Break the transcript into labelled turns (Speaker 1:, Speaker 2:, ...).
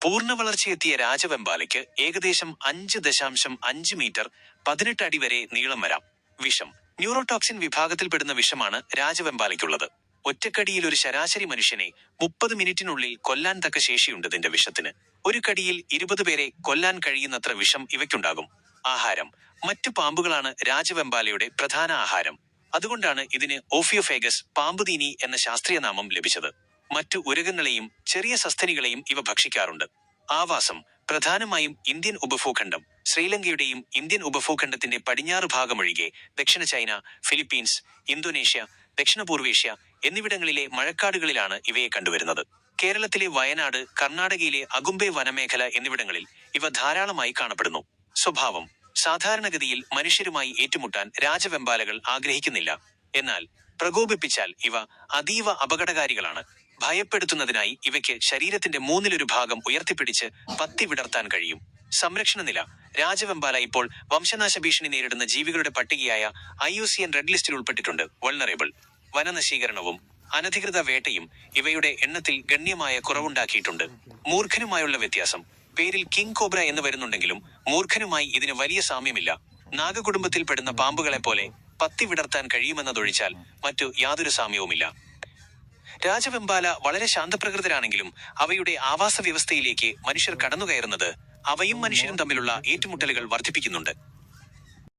Speaker 1: പൂർണ്ണ വളർച്ചയെത്തിയ രാജവെമ്പാലയ്ക്ക് ഏകദേശം 5.5 മീറ്റർ 18 അടി വരെ നീളം വരാം. വിഷം. ന്യൂറോടോക്സിൻ വിഭാഗത്തിൽപ്പെടുന്ന വിഷമാണ് രാജവെമ്പാലയ്ക്കുള്ളത്. ഒറ്റക്കടിയിൽ ഒരു ശരാശരി മനുഷ്യനെ 30 മിനിറ്റിനുള്ളിൽ കൊല്ലാൻ തക്ക ശേഷിയുണ്ട് ഇതിന്റെ വിഷത്തിന്. ഒരു കടിയിൽ 20 പേരെ കൊല്ലാൻ കഴിയുന്നത്ര വിഷം ഇവയ്ക്കുണ്ടാകും. ആഹാരം. മറ്റു പാമ്പുകളാണ് രാജവെമ്പാലയുടെ പ്രധാന ആഹാരം. അതുകൊണ്ടാണ് ഇതിന് ഓഫിയോഫേഗസ് പാമ്പുതീനി എന്ന ശാസ്ത്രീയ നാമം ലഭിച്ചത്. മറ്റു ഉരകങ്ങളെയും ചെറിയ സസ്തനികളെയും ഇവ ഭക്ഷിക്കാറുണ്ട്. ആവാസം. പ്രധാനമായും ഇന്ത്യൻ ഉപഭൂഖണ്ഡം. ശ്രീലങ്കയുടെയും ഇന്ത്യൻ ഉപഭൂഖണ്ഡത്തിന്റെ പടിഞ്ഞാറ് ഭാഗമൊഴികെ ദക്ഷിണ ചൈന, ഫിലിപ്പീൻസ്, ഇന്തോനേഷ്യ, ദക്ഷിണപൂർവേഷ്യ എന്നിവിടങ്ങളിലെ മഴക്കാടുകളിലാണ് ഇവയെ കണ്ടുവരുന്നത്. കേരളത്തിലെ വയനാട്, കർണാടകയിലെ അഗുംബെ വനമേഖല എന്നിവിടങ്ങളിൽ ഇവ ധാരാളമായി കാണപ്പെടുന്നു. സ്വഭാവം. സാധാരണഗതിയിൽ മനുഷ്യരുമായി ഏറ്റുമുട്ടാൻ രാജവെമ്പാലകൾ ആഗ്രഹിക്കുന്നില്ല. എന്നാൽ പ്രകോപിപ്പിച്ചാൽ ഇവ അതീവ അപകടകാരികളാണ്. ഭയപ്പെടുത്തുന്നതിനായി ഇവയ്ക്ക് ശരീരത്തിന്റെ 1/3 ഭാഗം ഉയർത്തിപ്പിടിച്ച് പത്തി വിടർത്താൻ കഴിയും. സംരക്ഷണ നില. രാജവെമ്പാല ഇപ്പോൾ വംശനാശ ഭീഷണി നേരിടുന്ന ജീവികളുടെ പട്ടികയായ IUCN റെഡ് ലിസ്റ്റിൽ ഉൾപ്പെട്ടിട്ടുണ്ട്. വൾണറബിൾ. വനനശീകരണവും അനധികൃത വേട്ടയും ഇവയുടെ എണ്ണത്തിൽ ഗണ്യമായ കുറവുണ്ടാക്കിയിട്ടുണ്ട്. മൂർഖനുമായുള്ള വ്യത്യാസം. പേരിൽ കിങ് കോബ്ര എന്ന് വരുന്നുണ്ടെങ്കിലും മൂർഖനുമായി ഇതിന് വലിയ സാമ്യമില്ല. നാഗകുടുംബത്തിൽപ്പെടുന്ന പാമ്പുകളെ പോലെ പത്തി വിടർത്താൻ കഴിയുമെന്നതൊഴിച്ചാൽ മറ്റു യാതൊരു സാമ്യവുമില്ല. രാജവെമ്പാല വളരെ ശാന്തപ്രകൃതരാണെങ്കിലും അവയുടെ ആവാസ വ്യവസ്ഥയിലേക്ക് മനുഷ്യർ കടന്നുകയറുന്നത് അവയും മനുഷ്യരും തമ്മിലുള്ള ഏറ്റുമുട്ടലുകൾ വർദ്ധിപ്പിക്കുന്നുണ്ട്.